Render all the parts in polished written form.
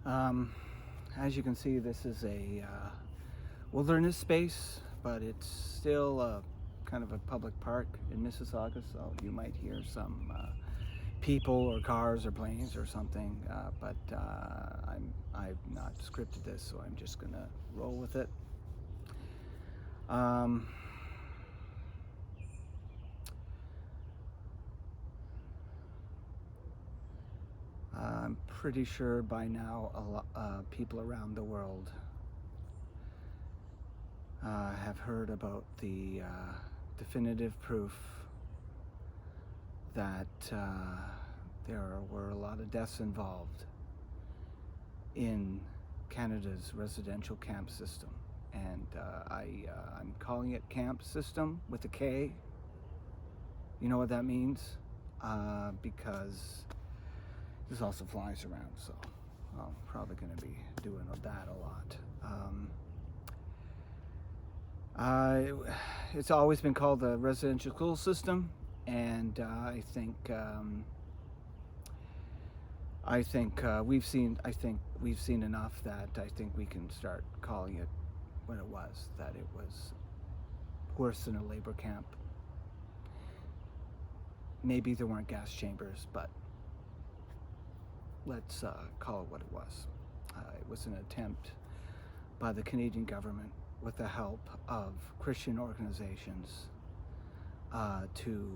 Um, as you can see, this is a wilderness space, but it's still kind of a public park in Mississauga, so you might hear some people or cars or planes or something, but I've not scripted this, so I'm just gonna roll with it. I'm pretty sure by now people around the world have heard about the definitive proof that there were a lot of deaths involved in Canada's residential camp system. And I'm calling it camp system with a K. You know what that means? Because this also flies around, so I'm probably going to be doing that a lot. It's always been called the residential school system, and I think we've seen enough that I think we can start calling it what it was. That it was worse than a labor camp. Maybe there weren't gas chambers, but let's call it what it was. It was an attempt by the Canadian government, with the help of Christian organizations, to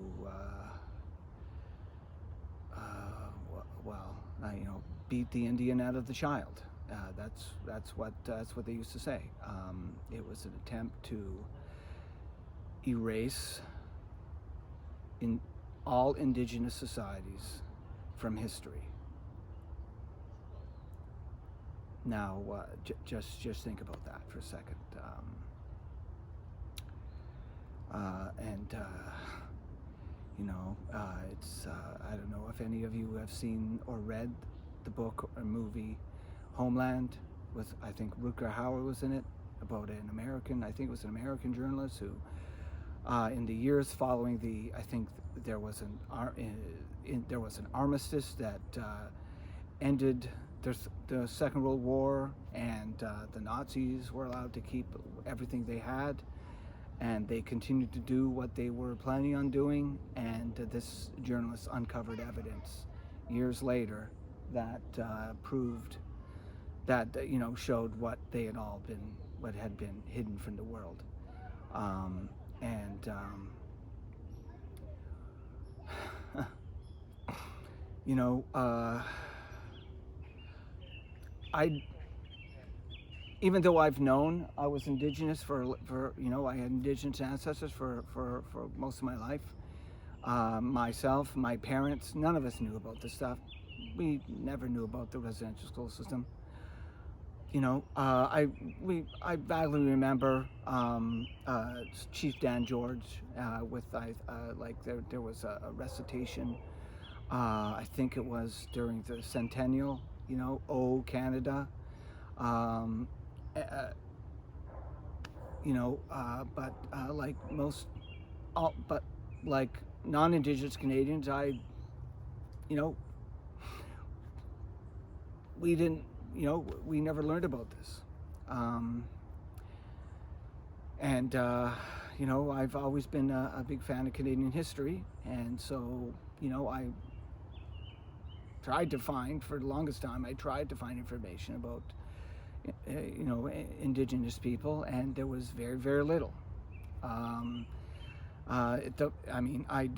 beat the Indian out of the child. That's what they used to say. It was an attempt to erase in all Indigenous societies from history. Now, just think about that for a second. It's I don't know if any of you have seen or read the book or movie Homeland, with I think Rutger Hauer was in it, about an American, I think it was an American journalist who, in the years following I think there was an armistice that ended the Second World War, and the Nazis were allowed to keep everything they had, and they continued to do what they were planning on doing. And this journalist uncovered evidence years later that proved that showed what had been hidden from the world. Even though I've known I was Indigenous I had Indigenous ancestors for most of my life. Myself, my parents, none of us knew about this stuff. We never knew about the residential school system. I vaguely remember Chief Dan George there was a recitation. I think it was during the centennial. Oh Canada. But like non-Indigenous Canadians, we didn't, we never learned about this. I've always been a big fan of Canadian history, and so, I tried to find, for the longest time, information about Indigenous people, and there was very, very little. I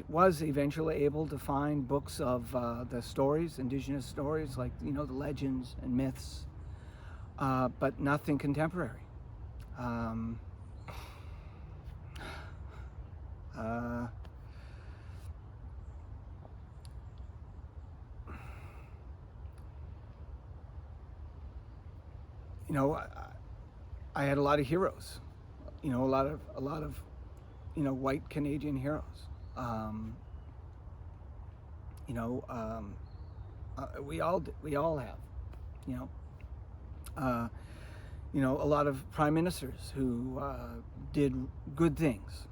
was eventually able to find books of the stories, Indigenous stories, like the legends and myths, but nothing contemporary. I had a lot of heroes, a lot of white Canadian heroes. We all have, a lot of prime ministers who did good things.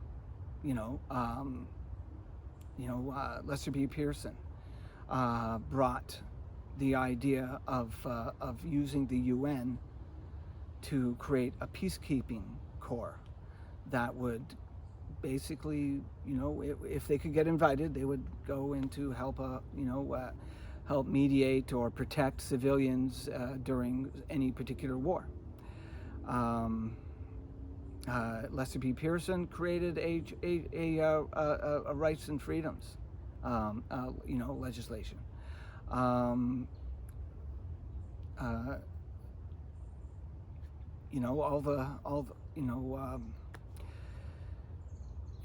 Lester B. Pearson brought the idea of using the UN to create a peacekeeping corps that would basically, if they could get invited, they would go in to help, help mediate or protect civilians during any particular war. Lester B. Pearson created a rights and freedoms, legislation.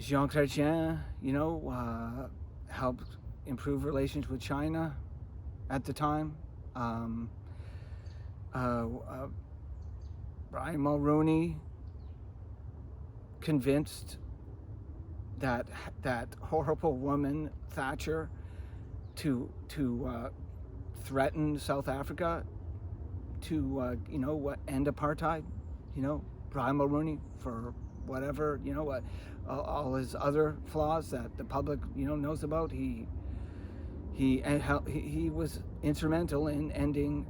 Jean Chrétien, helped improve relations with China at the time. Brian Mulroney convinced that horrible woman Thatcher to threaten South Africa to end apartheid. Brian Mulroney, for whatever all his other flaws that the public knows about, he was instrumental in ending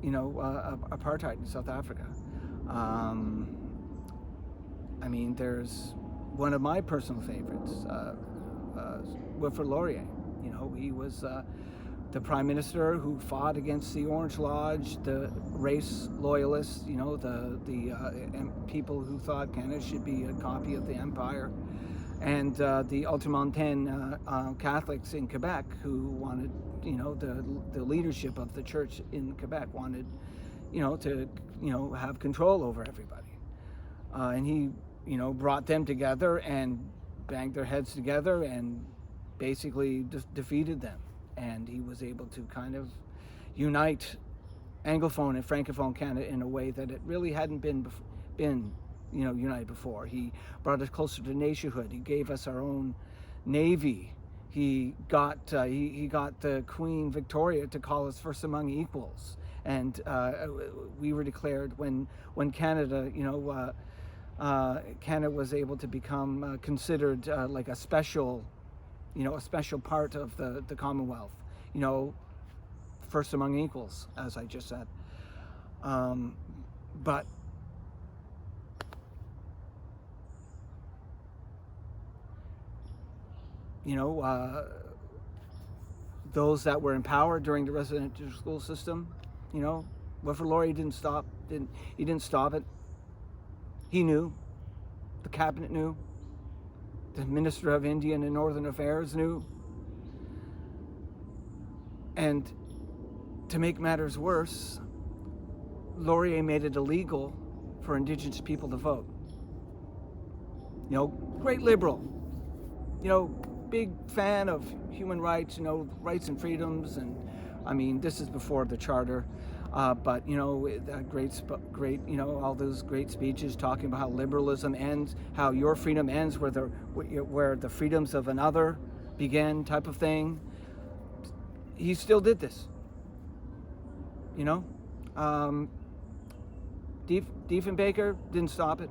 apartheid in South Africa. There's one of my personal favorites, Wilfrid Laurier. He was the prime minister who fought against the Orange Lodge, the race loyalists, the people who thought Canada should be a copy of the Empire, and the Ultramontane Catholics in Quebec who wanted, the leadership of the church in Quebec wanted, to, have control over everybody. And he, brought them together and banged their heads together and basically defeated them. And he was able to kind of unite Anglophone and Francophone Canada in a way that it really hadn't been united before. He brought us closer to nationhood. He gave us our own navy. He got the Queen Victoria to call us first among equals. And we were declared when Canada, Canada was able to become considered like a special part of the Commonwealth, first among equals, as I just said. But those that were empowered during the residential school system, Wilfrid Laurier didn't stop it. He knew, the cabinet knew, the Minister of Indian and Northern Affairs knew. And to make matters worse, Laurier made it illegal for Indigenous people to vote. Great liberal, big fan of human rights, rights and freedoms, and this is before the Charter, but great, all those great speeches talking about how liberalism ends, how your freedom ends where the freedoms of another begin, type of thing. He still did this, Diefenbaker didn't stop it.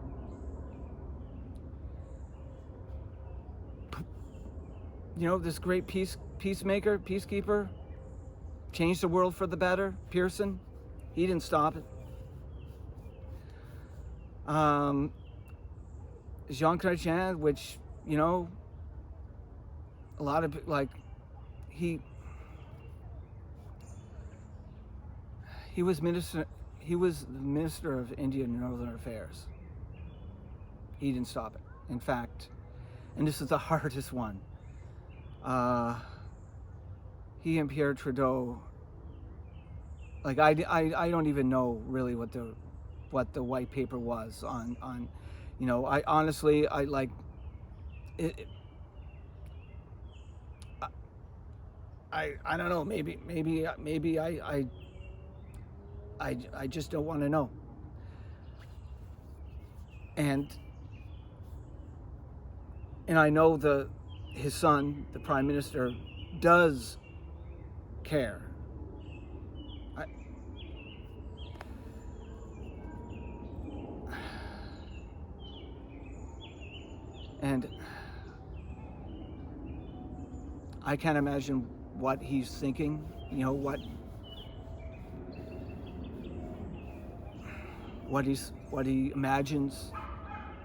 This great peacekeeper, changed the world for the better, Pearson, he didn't stop it. Jean Chrétien, which, a lot of, he was the Minister of Indian and Northern Affairs. He didn't stop it. In fact, and this is the hardest one, he and Pierre Trudeau, I don't even know really what the white paper was on I honestly, I like it. I don't know, maybe I just don't want to know. And I know his son, the Prime Minister, does care. And I can't imagine what he's thinking, what he imagines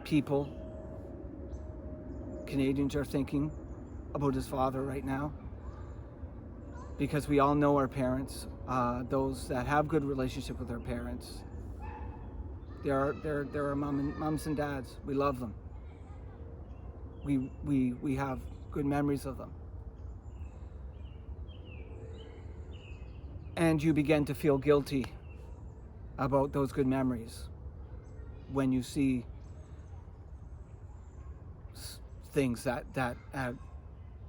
people, Canadians, are thinking about his father right now. Because we all know our parents, those that have good relationship with their parents. They're our moms and dads. We love them. We have good memories of them. And you begin to feel guilty about those good memories when you see things that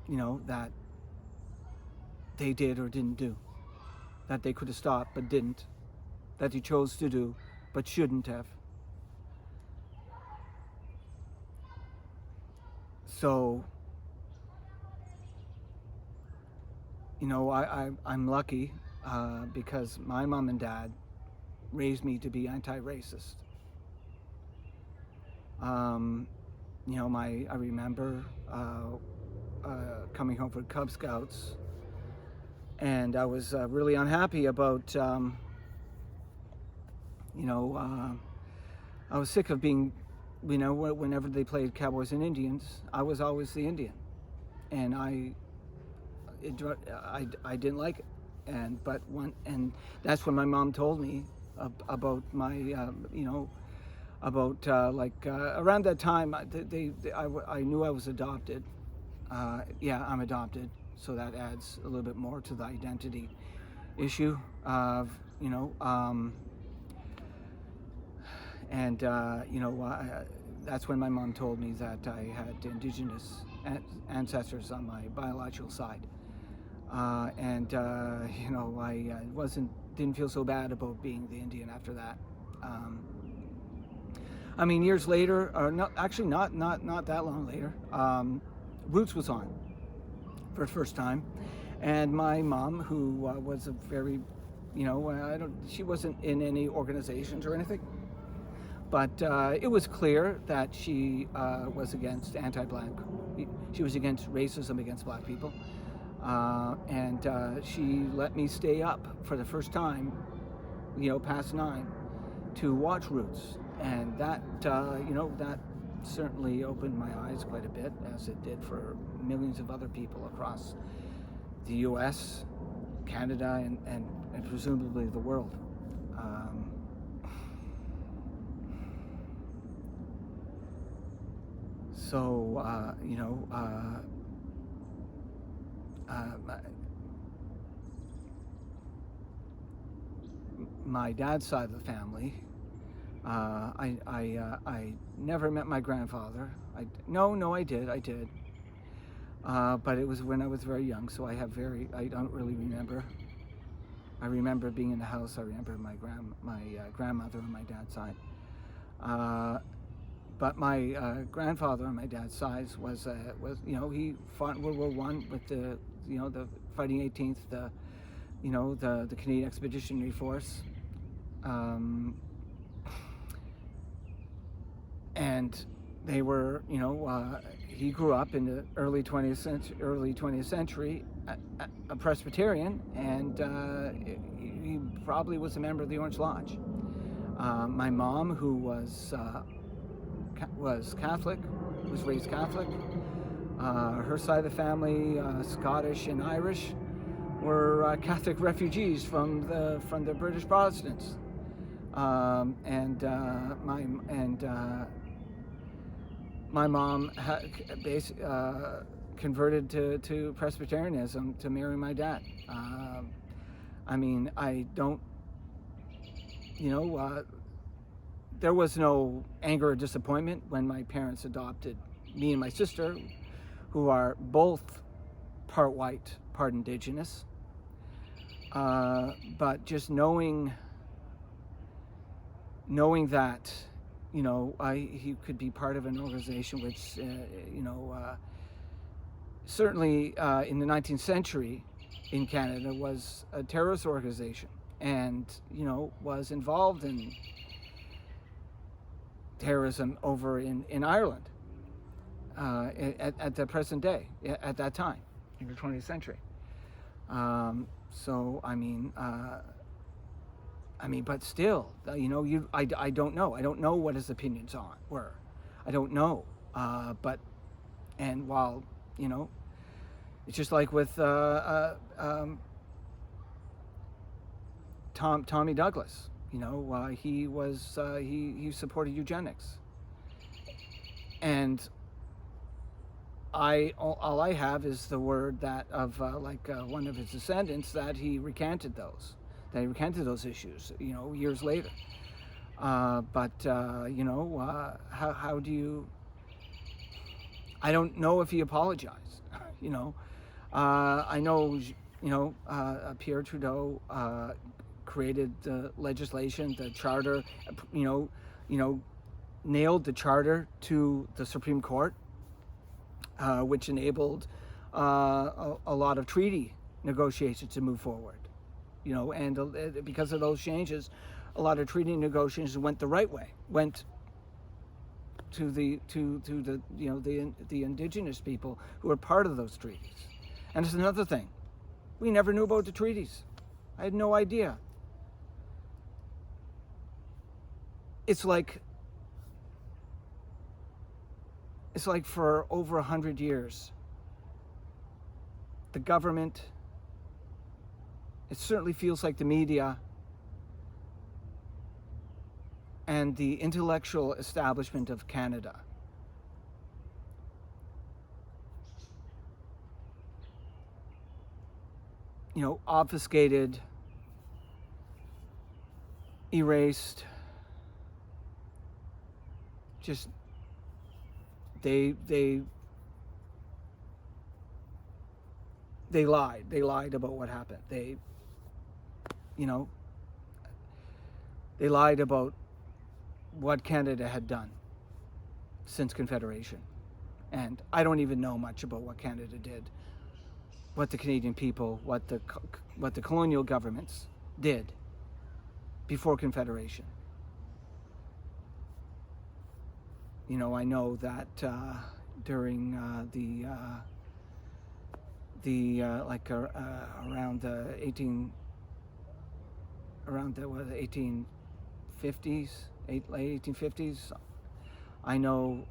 you know, that they did or didn't do, that they could have stopped but didn't, that they chose to do but shouldn't have. So, you know, I'm lucky because my mom and dad raised me to be anti-racist. You know, I remember coming home from Cub Scouts, and I was really unhappy about, you know, I was sick of being, you know, whenever they played Cowboys and Indians, I was always the Indian, and I didn't like it, and that's when my mom told me about my, you know, about around that time I knew I was adopted. Yeah, I'm adopted, so that adds a little bit more to the identity issue of, you know, and you know, that's when my mom told me that I had Indigenous ancestors on my biological side, and you know, I didn't feel so bad about being the Indian after that. I mean, years later, or not that long later, Roots was on for the first time, and my mom, who was a very, you know, she wasn't in any organizations or anything, but it was clear that she was against anti-black. She was against racism against black people, and she let me stay up for the first time, you know, past 9, to watch Roots, and that you know, that certainly opened my eyes quite a bit, as it did for millions of other people across the U.S., Canada, and presumably the world. So you know, my dad's side of the family, I never met my grandfather. No, I did. But it was when I was very young, so I don't really remember. I remember being in the house. I remember my grandmother on my dad's side. But my grandfather on my dad's side was you know, he fought in World War I with the, you know, the fighting 18th, you know, the Canadian Expeditionary Force. And they were, you know, he grew up in the early 20th century, a Presbyterian, and he probably was a member of the Orange Lodge. My mom, who was Catholic, was raised Catholic. Her side of the family, Scottish and Irish, were Catholic refugees from the British Protestants. My mom converted to Presbyterianism to marry my dad. I mean, I don't, you know, there was no anger or disappointment when my parents adopted me and my sister, who are both part white, part Indigenous. But just knowing that, you know, he could be part of an organization which, you know, certainly in the 19th century in Canada was a terrorist organization, and, you know, was involved in terrorism over in Ireland at the present day, at that time, in the 20th century. So, I mean, I mean, but still, I don't know. I don't know what his opinions were. I don't know. But, and while, it's just like with Tommy Douglas. He supported eugenics, and all I have is the word that of one of his descendants that he recanted those issues, years later. How do you? I don't know if he apologized. I know, Pierre Trudeau created the legislation, the charter, nailed the charter to the Supreme Court, which enabled a lot of treaty negotiations to move forward. And because of those changes, a lot of treaty negotiations went the right way, went to the indigenous people who were part of those treaties. And it's another thing, we never knew about the treaties. I had no idea. It's like for over 100 years, the government, it certainly feels like the media and the intellectual establishment of Canada obfuscated, erased, just they lied about what happened. They lied about what Canada had done since Confederation. And I don't even know much about what Canada did, what the Canadian people, what the colonial governments did before Confederation. I know that during around the 1850s, late 1850s. I know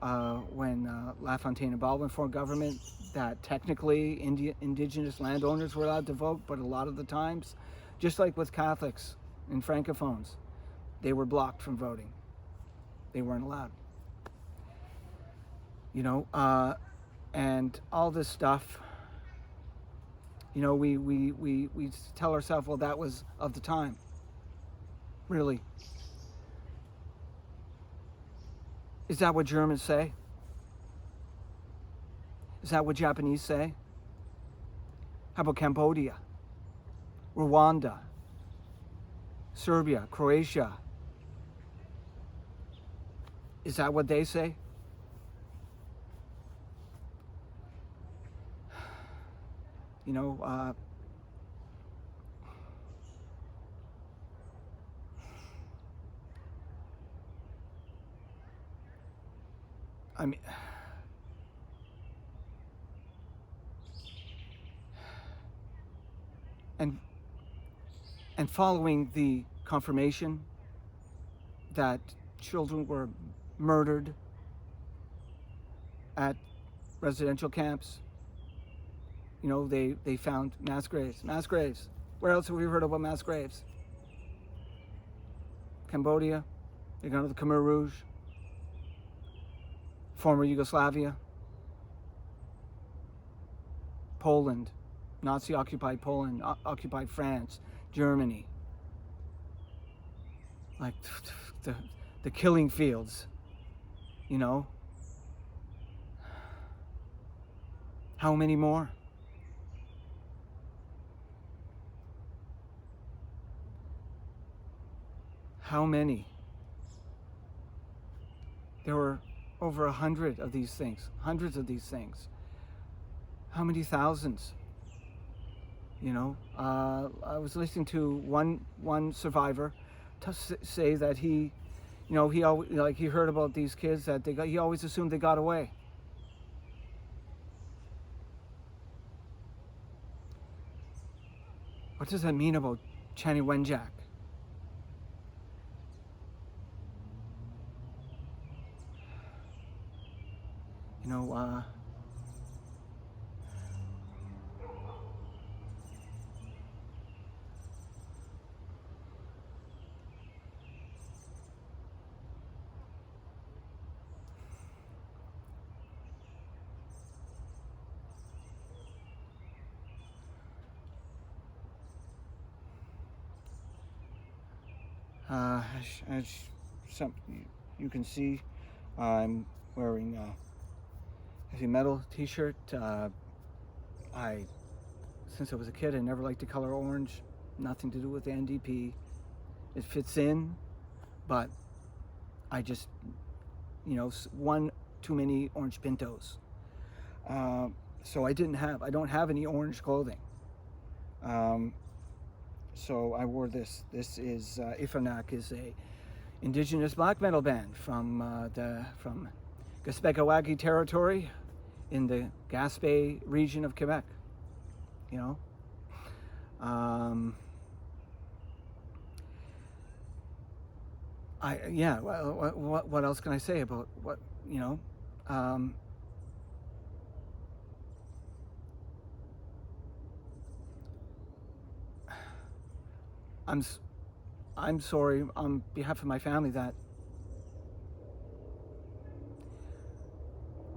when LaFontaine and Baldwin formed government that technically Indigenous landowners were allowed to vote, but a lot of the times, just like with Catholics and Francophones, they were blocked from voting. They weren't allowed. And all this stuff, we tell ourselves, well, that was of the time. Really? Is that what Germans say? Is that what Japanese say? How about Cambodia, Rwanda, Serbia, Croatia? Is that what they say? I mean, and following the confirmation that children were murdered at residential camps, they found mass graves. Mass graves. Where else have we heard about mass graves? Cambodia, they go to the Khmer Rouge, former Yugoslavia, Poland, Nazi-occupied Poland, occupied France, Germany. Like the killing fields, How many more? How many? There were over 100 of these things, hundreds of these things. How many thousands? I was listening to one survivor say that he heard about these kids that he always assumed they got away. What does that mean about Channy Wenjack? know, as you can see, I'm wearing a heavy metal t-shirt. Since I was a kid, I never liked the color orange. Nothing to do with the NDP. It fits in, but I just, one too many orange pintos. So I don't have any orange clothing. So I wore this. This is Ifanak is a Indigenous black metal band from Gaspégoagui territory in the Gaspé region of Quebec. What else can I say about what I'm sorry on behalf of my family that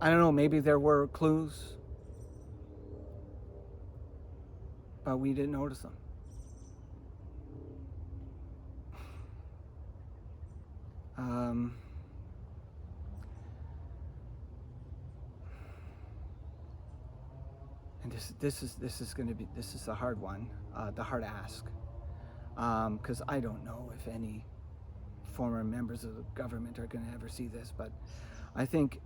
I don't know, maybe there were clues, but we didn't notice them. And this is the hard one, the hard ask, because I don't know if any former members of the government are going to ever see this, but I think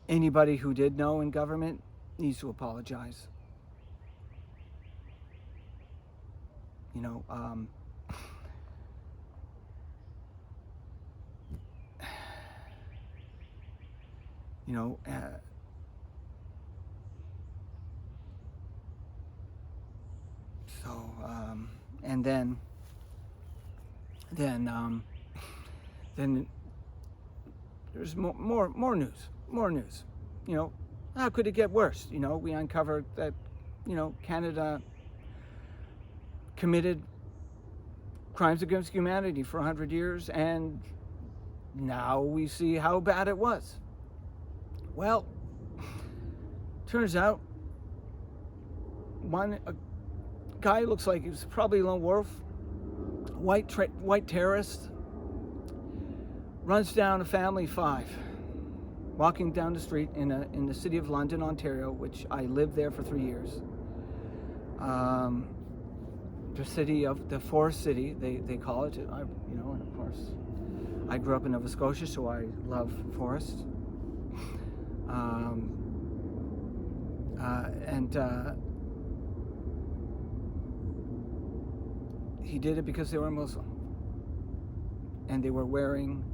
anybody who did know in government needs to apologize. And then there's more news. How could it get worse? We uncovered that, Canada committed crimes against humanity for 100 years, and now we see how bad it was. Well, turns out a guy looks like he was probably a lone wolf, white terrorist, runs down a family of 5, walking down the street in the city of London, Ontario, which I lived there for 3 years. The forest city, they call it. And of course, I grew up in Nova Scotia, so I love forests. He did it because they were Muslim, and they were wearing,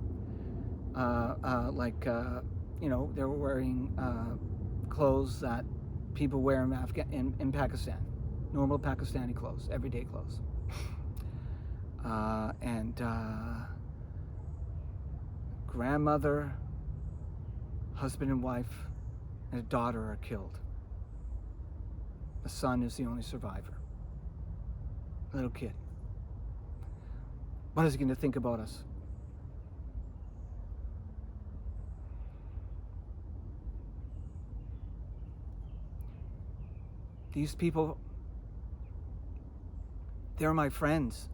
they were wearing clothes that people wear in Pakistan, normal Pakistani clothes, everyday clothes, grandmother, husband and wife, and a daughter are killed. The son is the only survivor, a little kid. What is he going to think about us? These people, they're my friends.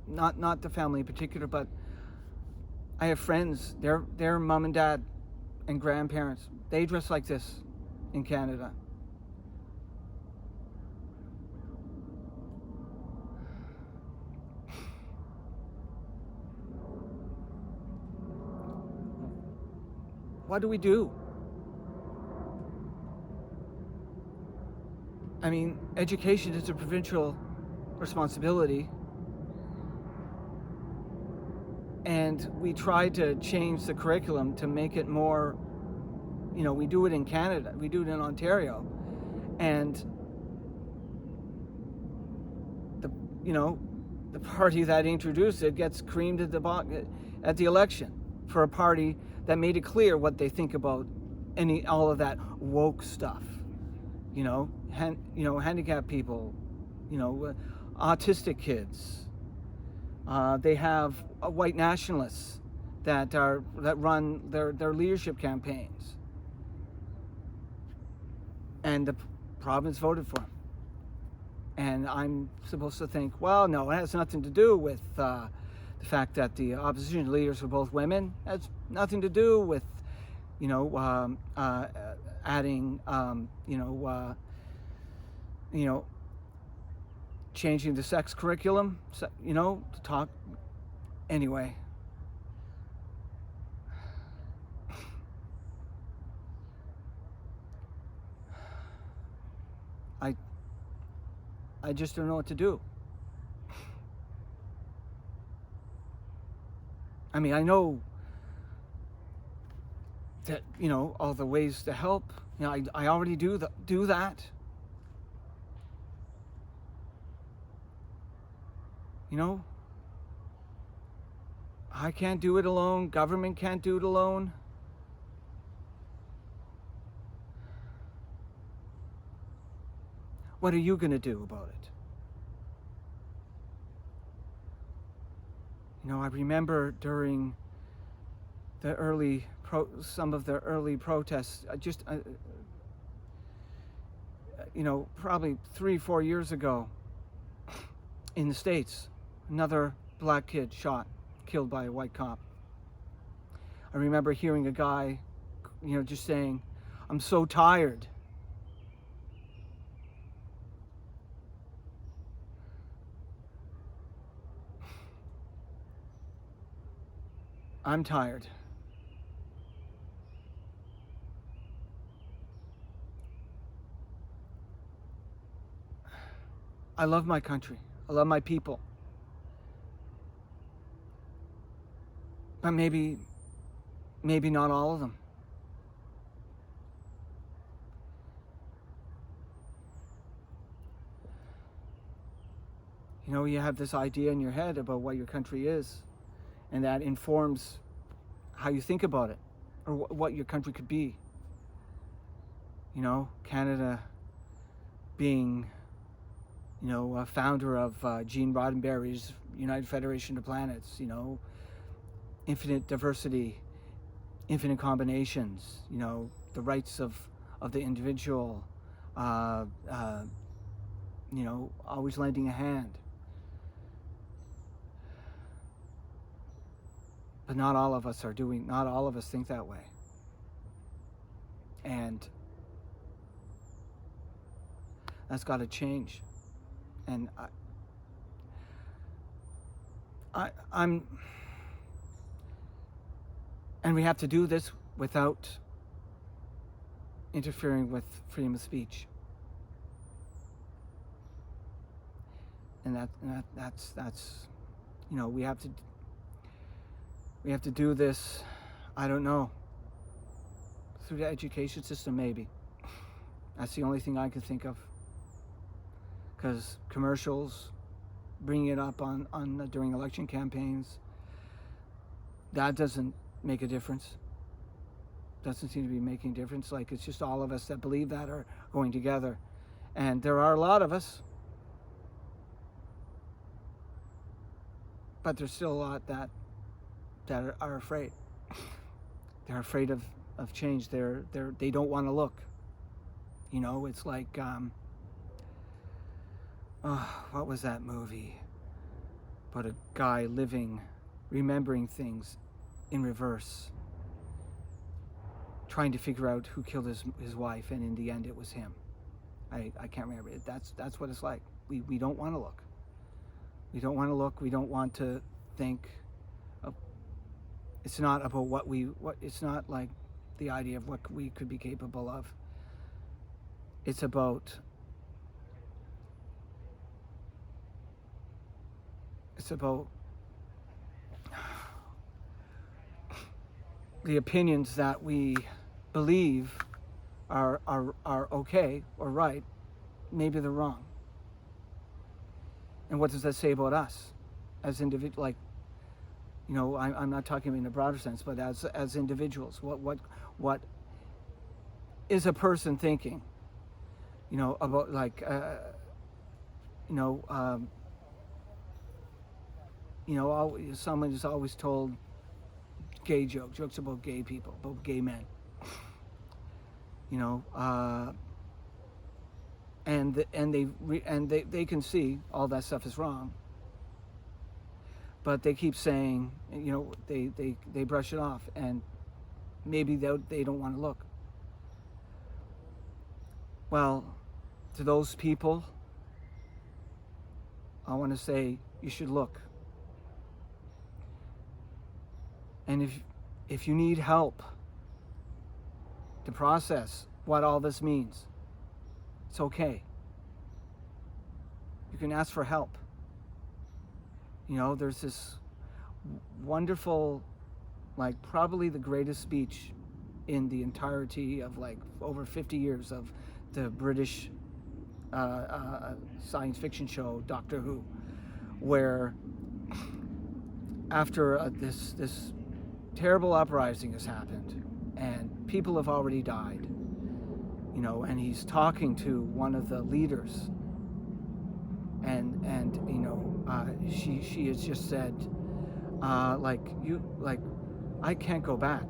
Not the family in particular, but I have friends. Their mom and dad and grandparents, they dress like this in Canada. What do we do? I mean, education is a provincial responsibility, and we try to change the curriculum to make it more, we do it in Canada, we do it in Ontario, and the party that introduced it gets creamed at the election for a party that made it clear what they think about all of that woke stuff. Handicapped people, autistic kids. They have white nationalists that run their leadership campaigns, and the province voted for him. And I'm supposed to think, well, no, it has nothing to do with the fact that the opposition leaders are both women. It has nothing to do with, adding, changing the sex curriculum, to talk. Anyway, I just don't know what to do. I mean, I know that, all the ways to help. I already do that. I can't do it alone. Government can't do it alone. What are you going to do about it? I remember during the some of the early protests, probably 3-4 years ago in the States, another black kid killed by a white cop. I remember hearing a guy, just saying, "I'm so tired." I'm tired. I love my country. I love my people. But maybe not all of them. You have this idea in your head about what your country is, and that informs how you think about it, or what your country could be. Canada being, a founder of Gene Roddenberry's United Federation of Planets, infinite diversity, infinite combinations, the rights of the individual, always lending a hand. But not all of us think that way. And that's got to change. And and we have to do this without interfering with freedom of speech. And that's we have to do this, I don't know, through the education system maybe. That's the only thing I can think of. Because commercials, bringing it up during election campaigns, that doesn't make a difference. Doesn't seem to be making a difference. Like, it's just all of us that believe that are going together. And there are a lot of us. But there's still a lot that are afraid. They're afraid of change. They don't want to look. It's like, what was that movie? About a guy remembering things in reverse, trying to figure out who killed his wife, and in the end it was him. I can't remember it. That's what it's like. We don't want to look. We don't want to look. We don't want to think. It's not about it's not like the idea of what we could be capable of. It's about the opinions that we believe are okay or right. Maybe they're wrong. And what does that say about us as individuals? Like, I'm not talking in a broader sense, but as individuals, what is a person thinking, about like, someone is always told gay jokes about gay people, about gay men, and they can see all that stuff is wrong, but they keep saying, they brush it off, and maybe they don't want to look. Well, to those people, I want to say you should look. And if you need help to process what all this means, it's okay. You can ask for help. There's this wonderful, like probably the greatest speech in the entirety of like over 50 years of the British science fiction show Doctor Who, where after this terrible uprising has happened and people have already died, and he's talking to one of the leaders, and she has just said, I can't go back,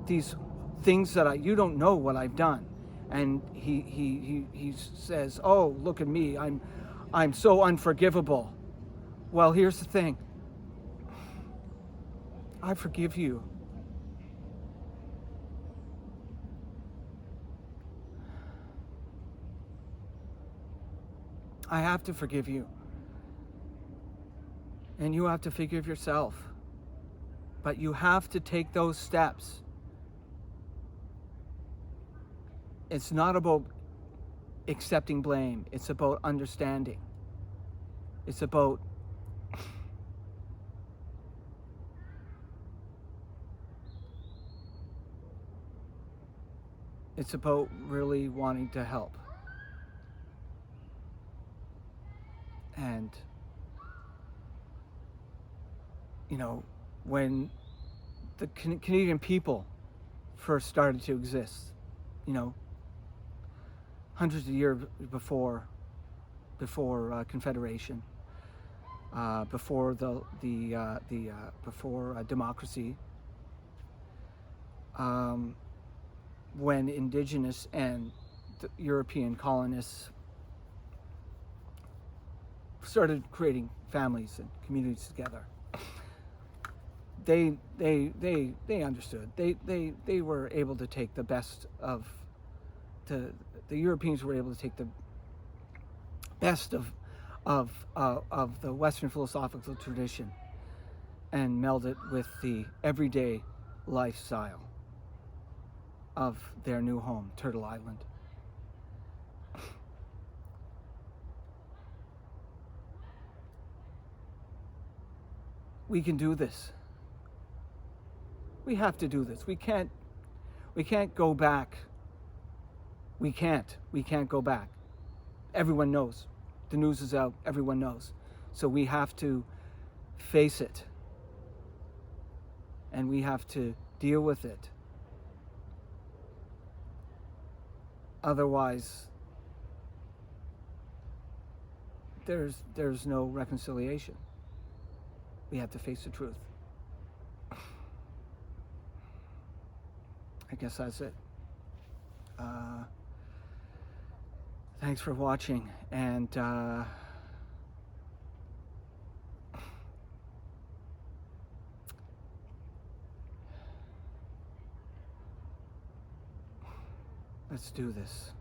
these things that you don't know what I've done. And he says, oh, look at me, I'm so unforgivable. Well, here's the thing, I forgive you. I have to forgive you. And you have to forgive yourself. But you have to take those steps. It's not about accepting blame. It's about understanding. It's about really wanting to help. And when the Canadian people first started to exist, hundreds of years before Confederation, before before democracy, when Indigenous and the European colonists started creating families and communities together, they understood. They were able to take the best of the Europeans were able to take the best of the Western philosophical tradition and meld it with the everyday lifestyle of their new home, Turtle Island. We can do this. We have to do this. We can't go back. We can't go back. Everyone knows. The news is out. Everyone knows. So we have to face it. And we have to deal with it. Otherwise, there's no reconciliation. We have to face the truth. I guess that's it. Thanks for watching, and let's do this.